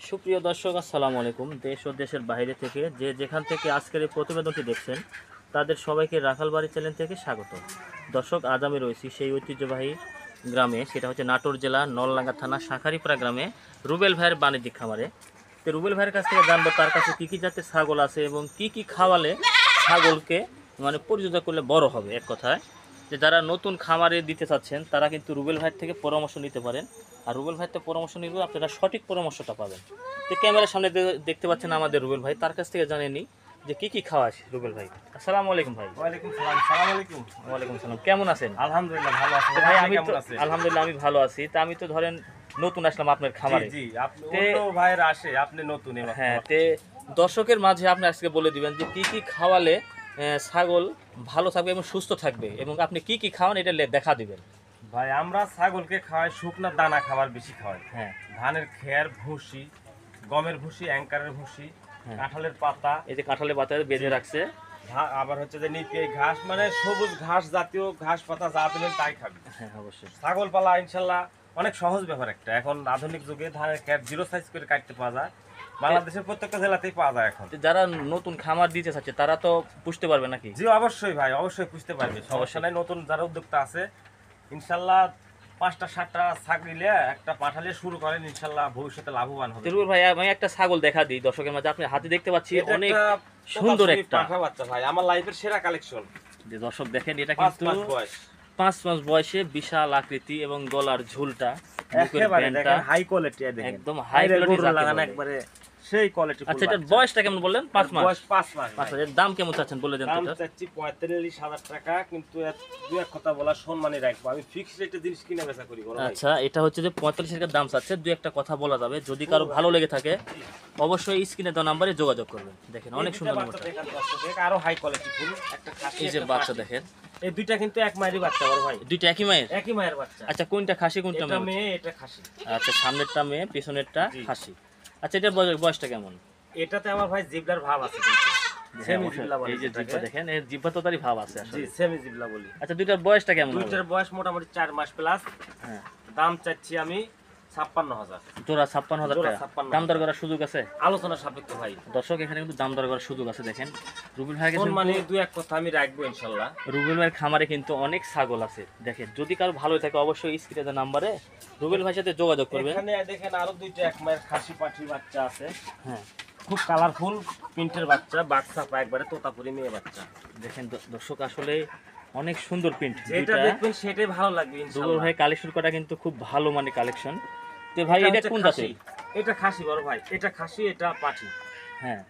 সুপ্রিয় দর্শক, আসসালামু আলাইকুম। দেশ ও দেশের বাইরে থেকে যে যেখান থেকে আজকের এই প্রতিবেদনটি দেখছেন তাদের সবাইকে রাখালবাড়ি চ্যানেল থেকে স্বাগত। দর্শক, আজ আমি রয়েছি সেই ঐতিহ্যবাহী গ্রামে, সেটা হচ্ছে নাটোর জেলা নলডাঙ্গা থানা শাঁখারীপাড়া গ্রামে রুবেল ভাইয়ের বাণিজ্যিক খামারে। তো রুবেল ভাইয়ের কাছ থেকে জানবো তার কাছে কী কী জাতের ছাগল আছে এবং কি কি খাওয়ালে ছাগলকে পরিচর্যা করলে বড় হবে। এক কথায় যে যারা নতুন খামারে দিতে চাচ্ছেন তারা কিন্তু রুবেল ভাইয়ের থেকে পরামর্শ নিতে পারেন। আর রুবেল ভাইয়ের থেকে পরামর্শ নিলে আপনারা সঠিক পরামর্শটা পাবেন। তো ক্যামেরার সামনে দেখতে পাচ্ছেন আমাদের রুবেল ভাই, তার কাছ থেকে জানিয়ে নিই যে কি কি খাওয়াস রুবেল ভাই। আসসালামু আলাইকুম ভাই। ওয়ালাইকুম সালাম। সালাম আলাইকুম। ওয়ালাইকুম সালাম, কেমন আছেন? আলহামদুলিল্লাহ ভালো আছি। তো ভাই আমি তো কেমন আছেন? আলহামদুলিল্লাহ আমি ভালো আছি। তা আমি তো ধরেন নতুন আসলাম আপনার খামারে। জি, আপনি অন্য ভাইরা আসে, আপনি নতুন এবার। হ্যাঁ, তে দর্শকের মাঝে আপনি আজকে বলে দিবেন যে কি কি খাওয়ালে ছাগল ভালো থাকবে এবং সুস্থ থাকবে, এবং আপনি কি কি খাওয়ান এটা দেখা দিবেন। ভাই আমরা ছাগলকে খাওয়াই শুকনা দানা খাবার বেশি খাওয়াই। হ্যাঁ, ধানের খের, ভুসি, গমের ভুসি, অ্যাঙ্কারের ভুসি, হ্যাঁ। কাঁঠালের পাতা, এই যে কাঁঠালের পাতা বেঁধে রাখছে। আবার হচ্ছে যে নিপিয়ে ঘাস, মানে সবুজ ঘাস জাতীয় ঘাস পাতা যা পেলেন তাই খাবে। হ্যাঁ, অবশ্যই। ছাগল পালা ইনশাল্লাহ অনেক সহজ ব্যাপার একটা। এখন আধুনিক যুগে ধানের খের জিরো সাইজ করে কাটতে পাওয়া যায়, বাংলাদেশের প্রত্যেকটা জেলাতেই পাওয়া যায় এখন। তো যারা নতুন খামার দিতে চাচ্ছে তারা তো পুষতে পারবে নাকি? জি অবশ্যই ভাই, অবশ্যই বুঝতে পারবে, সমস্যা নাই। নতুন যারা উদ্যোক্তা আছে ইনশাল্লাহ 5টা 7টা ছাগলিলে একটা পাঠালে শুরু করেন, ইনশাল্লাহ ভবিষ্যতে লাভবান হবে। তিরুল ভাই, আমি একটা ছাগল দেখা দিই দর্শকের মাঝে। আপনি হাতে দেখতে পাচ্ছি এটা অনেক একটা সুন্দর একটা পাঠা বাচ্চা ভাই, আমার লাইফের সেরা কালেকশন। যে দর্শক দেখেন, এটা 5 কিন্তু মাস বয়স, 5 মাস বয়সে বিশাল আকৃতি এবং গলার ঝুলটা, মুখের একেবারে ব্যান্ডটা দেখেন হাই কোয়ালিটি, দেখেন একদম হাই কোয়ালিটি লাগানো একবারে সেই কোয়ালিটি। আচ্ছা, এটার বয়সটা কেমন বললেন? 5 মাস। বয়স 5 মাস। 5 মাস। এর দাম কেমন চাচ্ছেন বলে দেন তো? দাম চাচ্ছি 45,000 টাকা, কিন্তু দুই এক কথা বলা সম্মানই রাখবো। আমি ফিক্সড রেটে জিনিস কিনে বেচা করি বড় ভাই। আচ্ছা, এটা হচ্ছে যে 45 টাকা দাম চাচ্ছে। দুই একটা কথা বলা যাবে, যদি কারো ভালো লেগে থাকে অবশ্যই স্ক্রিনে দেওয়া নম্বরে যোগাযোগ করবেন। দেখেন অনেক সুন্দর বাচ্চা নম্বরটা। দেখেন দর্শক, আরো হাই কোয়ালিটি ফুল একটা খাসি, এই যে একটা বাচ্চা পাঠি। দেখেন, এই দুইটা কিন্তু এক মায়েরই বাচ্চা বড় ভাই, দুইটা একই মায়ের। একই মায়ের বাচ্চা। আচ্ছা, কোনটা খাসি কোনটা এটা মেয়ে? মেয়ে, এটা খাসি। আচ্ছা, সামনেরটা মেয়ে, পিছনেরটা জি। খাসি। আচ্ছা, এটার বয়সটা কেমন? এটাতে আমার ভাই জিবলার ভাব আছে কিন্তু সেমি জিবলা বলে। এই যে জিহ্বা দেখেন, এর জিহ্বা তো তারই ভাব আছে জি, আসলে। সেমি জিবলা বলি। আচ্ছা, দুইটার বয়সটা কেমন হবে? দুইটার বয়স মোটামুটি 4 মাস প্লাস। হ্যাঁ, দাম চাচ্ছি আমি 56,000। জোড়া 56,000 জোড়া টাকা। 56,000 দাম দর করার সুযোগ আছে? আলোচনা সাপেক্ষ ভাই। দর্শক, এখানে কিন্তু দাম দর করার সুযোগ আছে। দেখেন রুবেল ভাই কোন কিন্তু, মানে দুই এক কথা আমি রাখবো ইনশাল্লাহ। রুবেল ভাইয়ের খামারে কিন্তু অনেক ছাগল আছে। দেখেন, যদি কারো ভালো থাকে অবশ্যই স্ক্রিনে দেওয়া নাম্বারে রুবেল ভাইয়ের সাথে যোগাযোগ করবেন। এখানে দেখেন আরো দুইটা এক মায়ের খাসি পাঠির বাচ্চা আছে, হ্যাঁ, খুব কালারফুল প্রিন্টের বাচ্চা, বাচ্চা একবারে তোতাপুরি মেয়ে বাচ্চা। দেখেন দর্শক, আসলে অনেক সুন্দর প্রিন্ট। যেটা দেখবেন সেটাই ভালো লাগবে রুবেল ইনশাআল্লাহ। ভাই কালেকশন করা কিন্তু খুব ভালো কালেকশন। তো ভাই, এটা হচ্ছে কোন খাসি। জাতের? এটা খাসি বড় ভাই, এটা খাসি, এটা পাঠি। হ্যাঁ।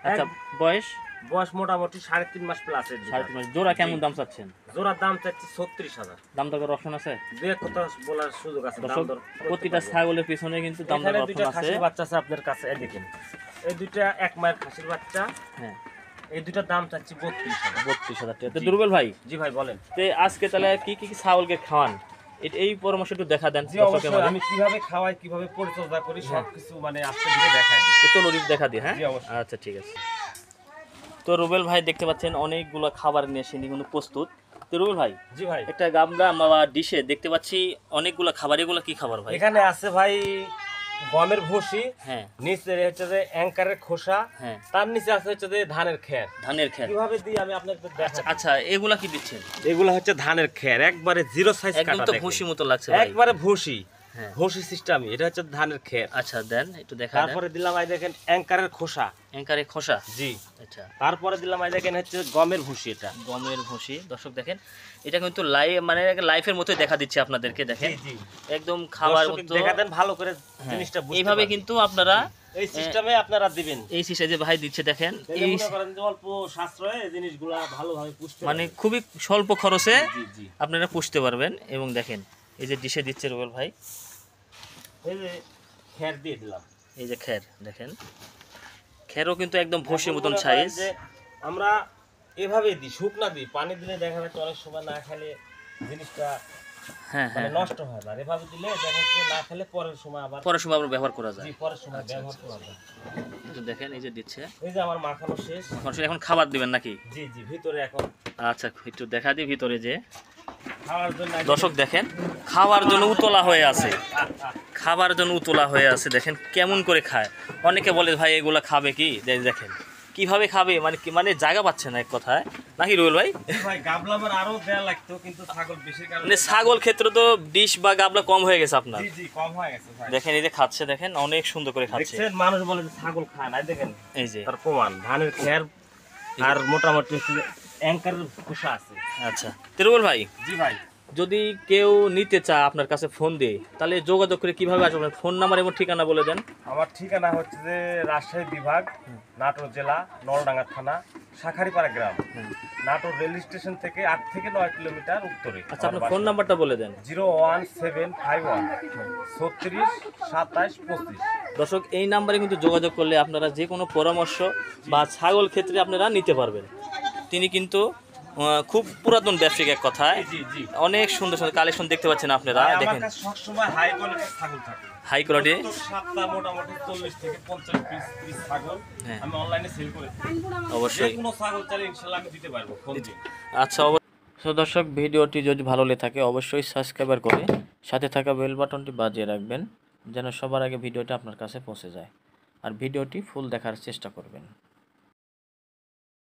আচ্ছা, বয়স? বয়স মোটামুটি 3.5 মাস প্লাস এর। 3.5 মাস। জোড়া কেমন দাম চাচ্ছেন? জোড়ার দাম চাচ্ছি 36,000। দাম দর করার অপশন আছে? দুই এক কথা বলার সুযোগ আছে। দাম দর্শক, দর প্রতিটা ছাগলের পিছনে কিন্তু দাম দর এখানে অপশন দুইটা আছে। খাসির বাচ্চা আছে আপনার কাছে, এই দেখেন এই দুইটা এক মায়ের খাসির বাচ্চা। হ্যাঁ, এই দুইটার দাম চাচ্ছি 32,000। 32,000 টাকা। তো দুর্বল ভাই, জি ভাই বলেন। তো আজকে তাহলে কি কি ছাগলকে খাওয়ান এই পরামর্শ একটু দেখা দেন জি দর্শকের অবশ্যই, মাঝে। আমি কিভাবে খাওয়াই, কিভাবে পরিচর্যা করি সবকিছু মানে আজকে দিকে দেখাই দিই। তো চলো রিপ দেখা দিই। হ্যাঁ, জি অবশ্যই। আচ্ছা, ঠিক আছে। তো রুবেল ভাই দেখতে পাচ্ছেন অনেকগুলো খাবার নিয়ে এসে কিন্তু প্রস্তুত। তো রুবেল ভাই, জি ভাই, একটা গামলা বা ডিশে দেখতে পাচ্ছি অনেকগুলো খাবার। এগুলো কি খাবার ভাই? এখানে আছে ভাই গমের ভুসি, হ্যাঁ, নিচে হচ্ছে যে অ্যাঙ্কারের খোসা, হ্যাঁ, তার নিচে আছে হচ্ছে যে ধানের খের। ধানের খের। কিভাবে দিই আমি আপনাকে দেখাচ্ছি। আচ্ছা, এগুলা কি দিচ্ছেন? এগুলো হচ্ছে ধানের খের, একবারে জিরো সাইজ একদম কাটা, তো দেখেন। ভুসি মতো লাগছে ভাই। একবারে ভুসি, হ্যাঁ, ভুসি সিস্টেম। এটা হচ্ছে ধানের খের। আচ্ছা, দেন একটু দেখা দেন। তারপরে দিলাম এই দেখেন অ্যাঙ্কারের খোসা। অ্যাঙ্কারে খোসা। জি। আচ্ছা, তারপরে দিলাম এই দেখেন হচ্ছে গমের ভুসি। এটা গমের ভুসি। দর্শক দেখেন, এটা কিন্তু লাইফের মতোই দেখা দিচ্ছে আপনাদেরকে। দেখেন জি, জি। একদম খাবার দর্শককে মতো। দেখা দেন ভালো করে হ্যাঁ, জিনিসটা বুঝতে এইভাবে পারবে। কিন্তু আপনারা এই সিস্টেমে আপনারা দিবেন। এই সিসাইজে ভাই দিচ্ছে। দেখেন, তাহলে এই মনে করেন যে অল্প সাশ্রয়ে এই জিনিসগুলা ভালোভাবে পুষতে মানে খুবই স্বল্প খরচে পারবেন। জি, জি। আপনারা পুষতে পারবেন। এবং দেখেন এই যে ডিশে দিচ্ছে রুবেল ভাই, এই যে খের দিয়ে দিলাম। এই যে খের দেখেন, খেরও কিন্তু একদম ভুসির এখন মতন মনে করেন সাইজ। যে আমরা এভাবেই দিই, শুকনা দিই। পানি দিলে দেখা যাচ্ছে অনেক সময় না খেলে জিনিসটা হ্যাঁ, মানে হ্যাঁ, নষ্ট হয় না। এভাবে দিলে দেখা যাচ্ছে না খেলে পরের সময় আবার, পরের সময় আমরা ব্যবহার করা যায়। জি, পরের সময় ব্যবহার করা যায়। এই যে দেখেন, এই যে দিচ্ছে। এই যে আমার মাখানো শেষ। এখন খাবার দিবেন নাকি? জি, জি, ভিতরে এখন আচ্ছা, একটু দেখা দিই ভিতরে যে খাওয়ার জন্য দর্শক দেখেন খাওয়ার জন্য উতলা হয়ে আছে, খাবার জন্য উতলা হয়ে আছে। দেখেন কেমন করে খায়। অনেকে বলে ভাই এগুলা খাবে কি, দেখেন কিভাবে খাবে, মানে কি মানে জায়গা পাচ্ছে না এক কথায়, নাকি রুবেল ভাই? ভাই গাবলা আমার আরো দেয়া লাগতো, কিন্তু ছাগল বেশি কারণে মানে ছাগল ক্ষেত্রে তো ডিশ বা গাবলা কম হয়ে গেছে আপনার। জি জি কম হয়ে গেছে ভাই। দেখেন এই যে খাচ্ছে, দেখেন অনেক সুন্দর করে খাচ্ছে। দেখছেন মানুষ বলে যে ছাগল খায় না, দেখেন এই যে তার প্রমাণ ধানের খের আর মোটামুটি অ্যাঙ্কারের খোসা আছে। আচ্ছা রুবেল ভাই, জি ভাই। যদি কেউ নিতে চায় আপনার কাছে ফোন দিয়ে, তাহলে যোগাযোগ করে কিভাবে আসবে? ফোন নাম্বার এবং ঠিকানা বলে দেন। আমার ঠিকানা হচ্ছে যে রাজশাহী বিভাগ, নাটোর জেলা, নলডাঙ্গা থানা, শাখারিপাড়া গ্রাম, নাটোর রেল স্টেশন থেকে 8 থেকে 9 কিলোমিটার উত্তরে। আচ্ছা আপনার ফোন নাম্বারটা বলে দেন। 01751 36 27 25। দর্শক এই নাম্বারে কিন্তু যোগাযোগ করলে আপনারা যে কোনো পরামর্শ বা ছাগল ক্ষেত্রে আপনারা নিতে পারবেন। তিনি কিন্তু খুব পুরাতন ব্যবসায়িক এক কথায়, জি জি অনেক সুন্দর সুন্দর কালেকশন দেখতে পাচ্ছেন আপনারা। ভাই, আমার দেখেন কাছে সবসময় হাই কোয়ালিটির ছাগল থাকে। High quality. প্রত্যেক সপ্তাহ মোটামুটি 40 থেকে 50 পিস ছাগল হ্যাঁ। আমি অনলাইনে সেল করে থাকি। যে অবশ্যই। কোনো ছাগল চাইলে ইনশাআল্লাহ আমি দিতে পারবো, ফোন দিন। আচ্ছা সো দর্শক ভিডিওটি যদি ভালো লেগে থাকে অবশ্যই সাবস্ক্রাইবার করে সাথে থাকা বেল বাটনটি বাজিয়ে রাখবেন, যেন সবার আগে ভিডিওটা আপনার কাছে পৌঁছে যায়। আর ভিডিওটি ফুল দেখার চেষ্টা করবেন।